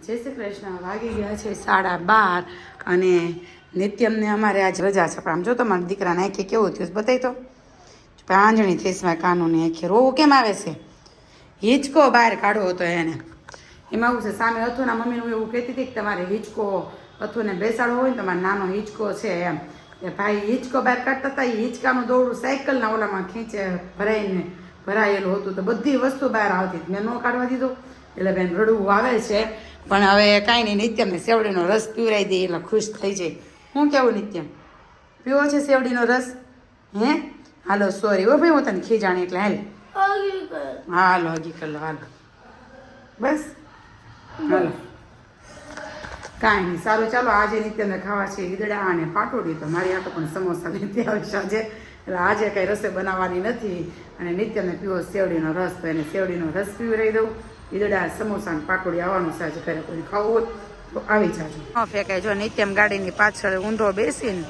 જય શ્રી કૃષ્ણ. વાગી ગયા છે 12:30 અને નિત્યમને અમારે આજ રજા છે. પણ આમ જો તમારા દીકરાને આંખે કેવું થયું બતાવી તો આંજણી થઈશમાં કાનૂની આંખે રોવું કેમ આવે છે? હિંચકો બહાર કાઢવો હતો એને. એમાં આવું છે સામે અથુના મમ્મીનું એવું કહેતી હતી કે તમારે હિંચકો અથુને બેસાડવો હોય ને તમારે નાનો હિંચકો છે એમ. એ ભાઈ હિંચકો બહાર કાઢતા હતા. એ હિંચકાનું દોરડું સાયકલના ઓલામાં ખીંચે ભરાયેલું હતું તો બધી વસ્તુ બહાર આવતી. મેં ન કાઢવા દીધું એટલે બેન રડવું આવે છે. પણ હવે કાંઈ નહીં, નિત્યમને સેવડીનો રસ પીવડાવી દઈએ એટલે ખુશ થઈ જાય. હું કેવું નિત્યમ, પીવો છે સેવડીનો રસ? હે હાલો, સોરી હો ભાઈ, હું તને ખીજાણી એટલે હાલ. હાલો હગી કર લો, હાલો બસ હાલો. કાંઈ નહીં, સારું ચાલો. આજે નિત્યમને ખાવા છે ઈદડા અને પાટોડી. તો મારી આટો પણ સમોસા લેતી આવીશ આજે. એટલે આજે કંઈ રસોઈ બનાવવાની નથી અને નિત્યમને પીવો સેવડીનો રસ, તો એને સેવડીનો રસ પીવડાવી દઉં. ઈદડા સમોસા અને પાટોડી આવવાનું છે આજે. ઘરે કોઈ ખાવું હોય તો આવી જાજો. ન ફેંકાય. જો નિત્યમ ગાડીની પાછળ ઊંધો બેસીને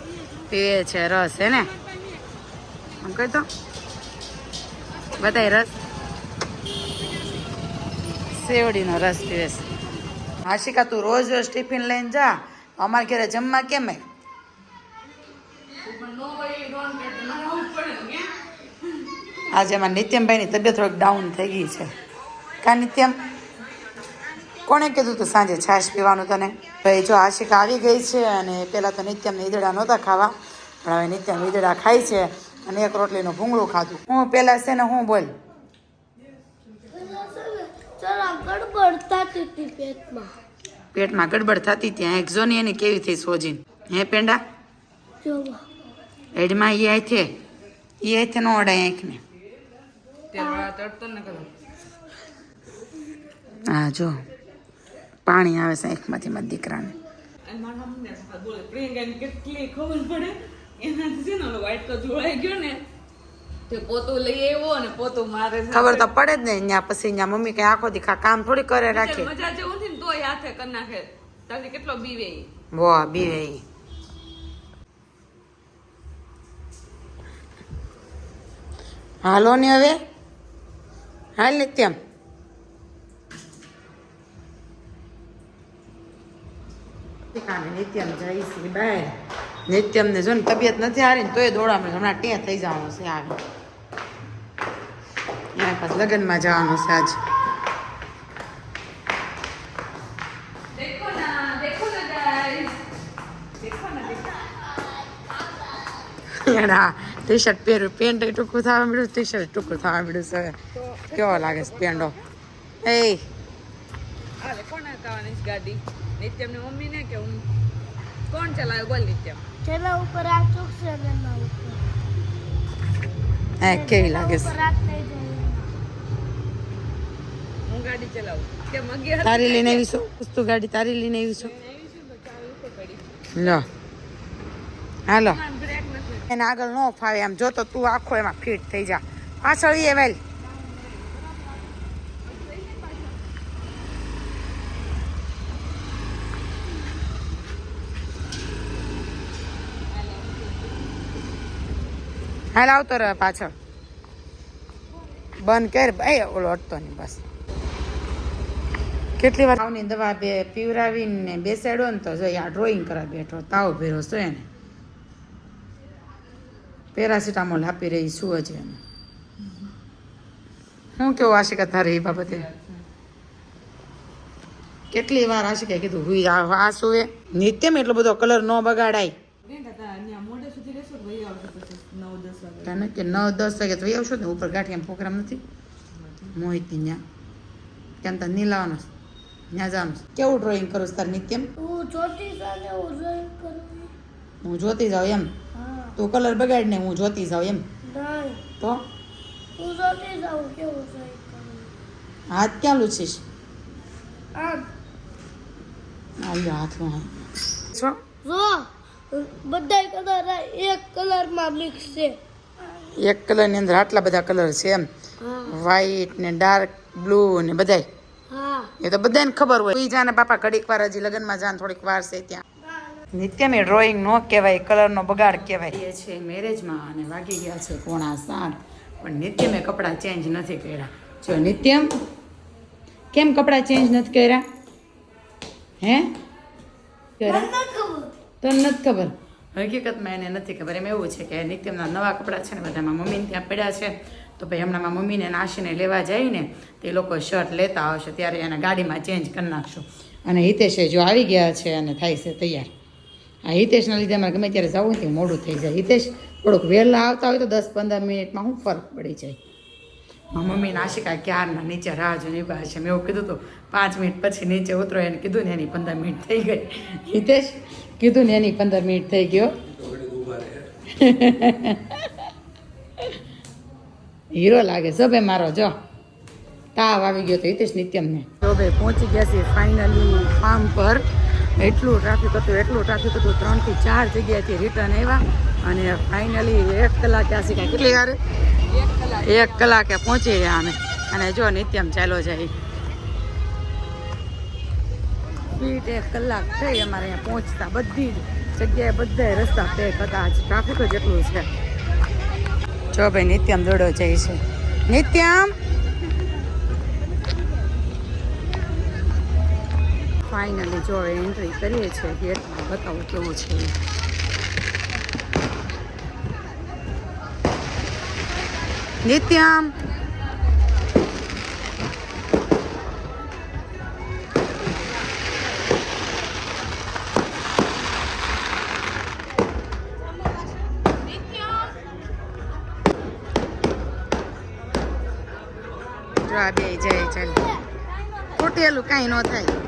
પીવે છે રસ. હે ને આમ કહી દો બધાય રસ, સેવડીનો રસ પીવે છે. આશિકા તું રોજ રોજ ટિફિન લઈને જા, અમારે ઘરે જમવા કેમ? આજે અમારા નિત્યમભાઈની તબિયત થોડીક ડાઉન થઈ ગઈ છે. કા નિત્યમ, કોણે કીધું તું સાંજે છાશ પીવાનું તને? ભાઈ જો આશિકા આવી ગઈ છે અને પહેલાં તો નિત્યમને ઈદડા નહોતા ખાવા, પણ હવે નિત્યમ ઈદડા ખાય છે અને એક રોટલીનું ભૂંગળું ખાધું. હું પહેલાં છે ને હું બોલ પેટમાં ગડબડ થતી ત્યાં એક જોની એની કેવી થઈ સોજીન. હે પેંડા એડમાં એ આથે નો અડાય આંખને. હા જો પાણી આવે છે આંખમાંથી મારા દીકરાને. કેટલી ખબર પડે એનાથી છે ને વાઈટ તો જોડાઈ ગયો ને તે પોતું લઈ આવ્યો અને પોતું મારે ખબર તો પડે જ ને. ત્યાં પછી ત્યાં મમ્મી કઈ આખો દી કામ થોડી કરે રાખે. મજા જેવું છે ને તોય હાથે કરી નાખે. તારે કેટલો બીવે વાહ બીવે. હાલો ને હવે હાલ નિત્યમ. નિત્યમ જાય છે બહાર. નિત્યમને જો ને તબિયત નથી હારી ને તોય દોડા મળે. હમણાં ટે થઈ જવાનું છે. આવે એના પાછ લગ્નમાં જવાનું છે આજ. એના ટી શર્ટ પહેર્યું, પેન્ટ ટૂંકું થવા મળ્યું, ટી શર્ટ ટૂંકું થવા મળ્યું છે. કેવો લાગે છે પેન્ડો? એ કોને કાવાની ગાડી? નિત્યમની મમ્મી ને કે હું? કોણ ચલાવે બોલ નિત્યમ? ચલા ઉપર આ ચોક છે ને ના ઉપર. હે કેવી લાગે છે? હું ગાડી ચલાવું કેમ? 11 તારી લઈને આવીશું. તું ગાડી તારી લઈને આવીશું. લો હાલો. એને આગળ ન ફાવે એમ જોતો તું આખો એમાં ફિટ થઈ જા. પાછળ એ વેલ હાલ આવતો રહે પાછળ. બંધ કર ભાઈ, ઓલો અટતો નહીં બસ. કેટલી વાર તાવની દવા પીવરાવીને બેસાડ્યો ને તો જો આ ડ્રોઈંગ કરવા બેઠો. તાવ ભેરો છો એને. પેરાસિટામોલ આપી રહી શું છે એને. હું કેવું આશિકા તારે એ બાબતે? કેટલી વાર આશિકા કીધું હુઈ આ શું? નિત્યમ એટલો બધો કલર ન બગાડાય. તને કે 9-10 વાગે તો આવશો ને ઉપર ગાંઠિયામાં પ્રોગ્રામ નથી મોહિતની ત્યાં કેમ તાર નહીં લાવવાનો? ત્યાં જવાનું. કેવું ડ્રોઈંગ કરું છું તાર નિત્યમ? હું જોતી જાઉં એમ? તું કલર બગાડ ને હું જોતી જાઉં એમ? તો હાથ ક્યાં લૂછીશ? હાથમાં છો બધા કલર એક કલરમાં મિક્સ છે. એક કલરની અંદર આટલા બધા કલર છે એમ? વ્હાઈટ ને ડાર્ક બ્લુ ને બધાય? હા એ તો બધાને ખબર હોય. જાને બાપા ઘડીક વાર હજી લગ્નમાં જાને થોડીક વાર છે ત્યાં. નિત્યમ એ ડ્રોઈંગ ન કહેવાય, કલરનો બગાડ કહેવાય. એ છે મેરેજમાં અને વાગી ગયા છે 6:45 પણ નિત્યમે કપડાં ચેન્જ નથી કર્યા. જો નિત્યમ કેમ કપડાં ચેન્જ નથી કર્યા? હે ક્યારે મને નથી ખબર. તને નથી ખબર હકીકતમાં એને નથી ખબર એમ એવું છે કે નિત્યમના નવા કપડાં છે ને બધામાં મમ્મીને ત્યાં પડ્યા છે તો ભાઈ હમણાં મમ્મીને નાશીને લેવા જાય ને તે લોકો શર્ટ લેતા આવશે ત્યારે એને ગાડીમાં ચેન્જ કરી નાખશું અને હિતેશે જો આવી ગયા છે અને થાય છે તૈયાર આ હિતેશના લીધે અમારે ગમે ત્યારે જવું ને મોડું થઈ જાય હિતેશ થોડુંક વહેલા આવતા હોય તો 10-15 મિનિટમાં શું ફરક પડી જાય મમ્મી નાશિકા ક્યારના નીચે રાહ જોઈને ઊભા છે મેં એવું કીધું હતું 5 મિનિટ પછી નીચે ઉતરો એને કીધું ને એની 15 મિનિટ થઈ ગઈ હિતેશ કીધું ને એની 15 મિનિટ થઈ ગયો હીરો લાગે જો ભાઈ મારો જો તાવ આવી ગયો તો હિતેશ નિત્યમને જો ભાઈ પહોંચી ગયા છે ફાઇનલી ફાર્મ પર એટલું ટ્રાફિક હતું 3 થી 4 જગ્યાએથી રિટર્ન આવ્યા અને ફાઇનલી 1 કલાકે આ શીખાય કેટલી વાર 1 કલાકે પહોંચી ગયા અમે અને જો નિત્યમ ચાલો જાય સ્પીડ 1 કલાક થઈ અમારે અહીંયા પહોંચતા બધી જ જગ્યાએ બધા રસ્તા પેક હતા આજ ટ્રાફિક જ એટલું છે જો ભાઈ નિત્યમ દોડો જાય છે નિત્યમ ફાઇનલી જો એન્ટ્રી કરીએ છીએ ગેટમાં બતાવું કેવું છે નિત્યમ જો આ બે જાય ચાલ ખોટેલું કાંઈ ન થાય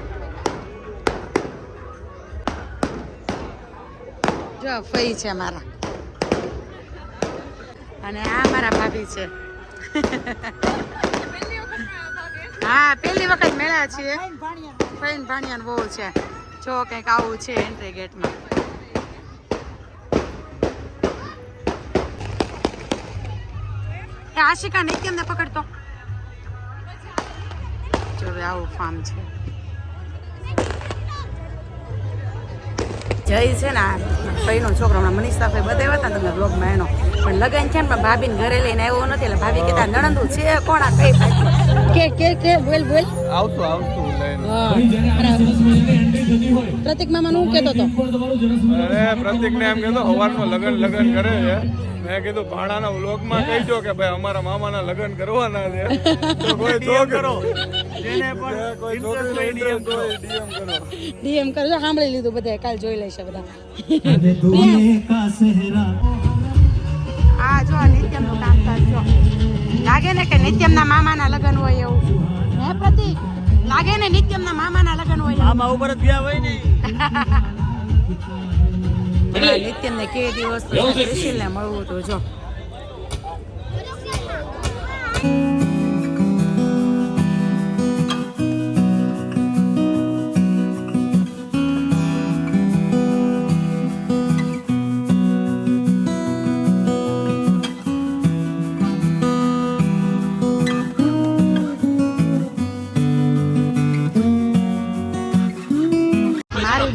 જો ફઈ છે મારા અને આ મારા ભાભી છે હા પહેલી વખત મળ્યા છીએ ફઈન ભાણિયાન બહુ છે જો કંઈક આવું છે એન્ટ્રી ગેટમાં આશિકા નિત્યમને પકડતો જો હવે આવું ફાર્મ છે જય છે ને ભાઈનો છોકરો હમણાં મનીષા ભાઈ બતાવ્યા હતા ને તમને બ્લોગમાં એનો પણ લગન છે ને પણ ભાભીને ઘરે લઈને આવ્યો નથી એટલે ભાભી કહેતા નણંદુ છે કોણ આ કઈ કે બોલ આવતું પ્રતિક મામા નું કેતો તો અરે પ્રતિક ને એમ કહેતો હવારમાં લગન કરે છે મેં કીધું ભાણાના વ્લોગમાં કહીજો કે ભાઈ અમારા મામાના લગન કરવાના છે તો કોઈ તો કરો જેને પણ કોઈ છોકરી ડીએમ કરો ડીએમ કરજો સાંભળી લીધું બધા કાલ જોઈ લેશે બધા આ જો નિત્યમનું કામકાજ જો લાગે ને કે નિત્યમના મામાના લગન હોય એવું હે પ્રતિક લાગે ને નિત્યમના મામાના લગન હોય મામા ઉપર જ ગયા હોય ને નિત્યમને કે દિવસ ને મળવું તો જો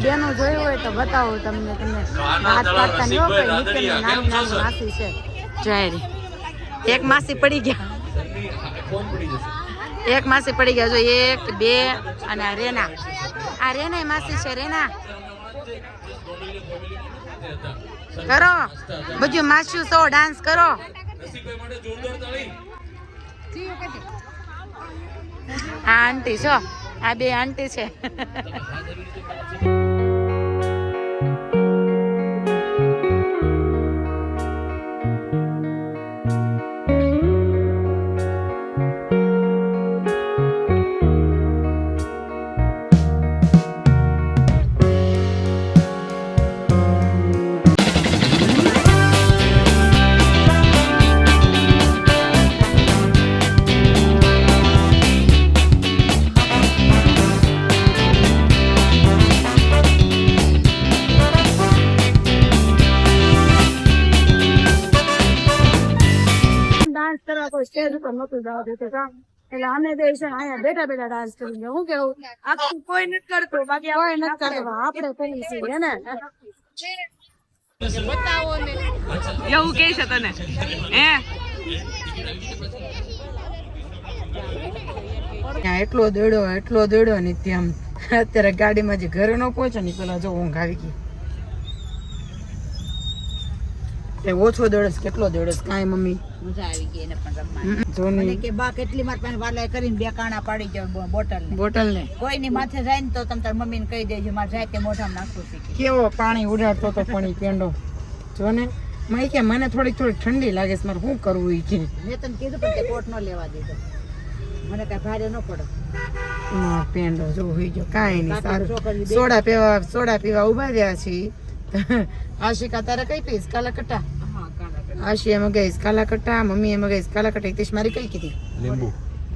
બેનો જોયું હોય તો બતાવું તમને વાત કરતા નહીં હોય નિત્યની નાની નાની માસી છે જોયેલી એક માસી પડી ગયા જો 1 2 અને આ રેના માસી છે રેના કરો બધું માસ્યું સો ડાન્સ કરો આ આંટી છો આ બે આંટી છે સ્ટેજ ઉપર નતું જવા દેતો એટલે અમે બે છે અહીંયા બેઠા ડાન્સ કરી હું કેવું આખું કોઈ નથી કરતું બાકી કોઈ નથી કરતું આપણે કરી છીએ ને એવું કે છે તને હે એટલો દોડ્યો નિત્યમ અત્યારે ગાડીમાં જે ઘરે ન પહોંચે ને પેલા જો ઊંઘ આવી ગઈ. એ ઓછો દોડસ કેટલો દોડસ કાંઈ મમ્મી મજા આવી ગઈ એને પણ રમવાની. જોની મને કે બા કેટલી માર પાસે વાલાય કરીને 2 કાણા પાડી જાવ બોટલ ને. બોટલ ને કોઈની માથે જાય ને તો તમે તાર મમ્મીને કહી દેજો મારે જાય તે મોઢામાં નાખવું શીખી. કેવો પાણી ઉડાડતો તો પણ ઈ પેંડો જો ને મેં કે મને થોડીક ઠંડી લાગે છે મારે શું કરવું ઈ કે મેં તને કીધું પણ તે કોટ ન લેવા દીધો. મને કઈ ભારે ન પડે. માં પેંડો જો હોઈ ગયો કાંઈ નહીં કાકા સારું છોકરી બે- સોડા પીવા ઉભા રહ્યા છીએ આશિકા તારે કઈ પીસ કાલા કટ્ટા હા કાણા આશી એમાં ગઈશ કાલા કટ્ટા મમ્મી એમાં ગઈશ કાલા કટ્ટા હિતેશ મારી કઈ કીધી લીંબુ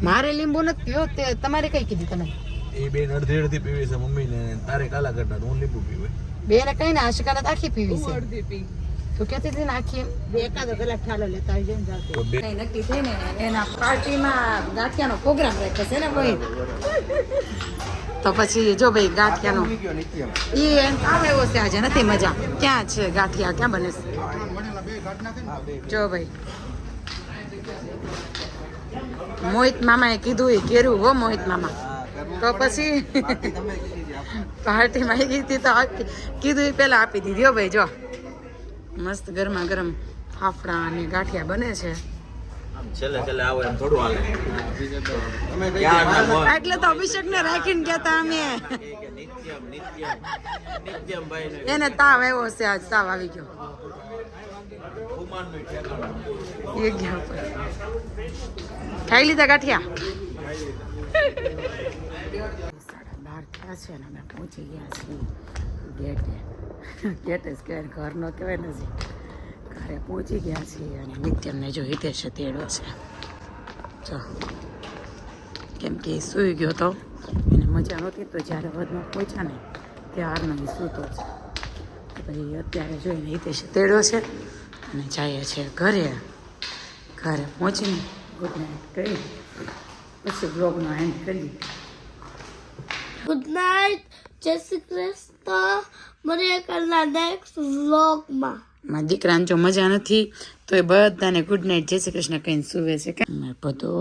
મારે લીંબુ નથી પીવો તે તમારે કઈ કીધી તમે એ બેન અડધી પીવી છે મમ્મી ને તારે કાલા કરતા હું લીંબુ પીવે બેને કઈ ને આશિકાને તો આખી પીવી છે અડધી પી તું કહેતી હતી ને આખી બે એકાદો કલાક ઠાલો લેતા આવી જાય ને જાતે. તો બે કઈ નક્કી થઈ ને એના પાર્ટીમાં ગાંઠિયાનો પ્રોગ્રામ રાખ્યો છે ને ભાઈ તો પછી જો ભાઈ ગાંઠિયાનો ઈ એમ આવે એવો છે આજે નથી મજા ક્યાં છે ગાંઠિયા ક્યાં બને છે જો ભાઈ મોહિત મામાએ કીધું એ કેરું હો મોહિત મામા તો પછી પાર્ટીમાં આવી ગઈ હતી તો કીધું એ પહેલા આપી દીધી હો ભાઈ જો મસ્ત ગરમા ગરમ ફાફડા અને ગાંઠિયા બને છે છેલ્લે આવો એમ થોડું હાલે એટલે તો અભિષેક ને રાખીને ગયા તા અમે નિત્યમ ભાઈ એને તાવ આવ્યો છે આજ તાવ આવી ગયો એ ગયા ઉપર ખાઈ લીધા ગાંઠિયા 12:30 થયા છે ને અમે પહોંચી ગયા છીએ ગેટે જ કહેવાય ઘર નો કહેવાય નથી ઘરે પહોંચી ગયા છીએ અને નિત્યમને જો હિતેશે તેડો છે જો કેમ કે એ સૂઈ ગયો તો એને મજા નહોતી તો જ્યારે વધમાં પહોંચ્યા ને ત્યારનો એ સૂતો છે પછી અત્યારે જોઈને હિતેશે તેડો છે અને જઈએ છીએ ઘરે પહોંચીને ગુડ નાઇટ કરી પછી બ્લોગનો એન્ડ કરી ગુડ નાઇટ, જય શ્રી કૃષ્ણ. મળીએ કાલના નેક્સ્ટ વ્લોગમાં. મારા દીકરાને જો મજા નથી તો એ બધાને ગુડ નાઇટ જય શ્રી કૃષ્ણ કહીને સૂવે છે કે બધો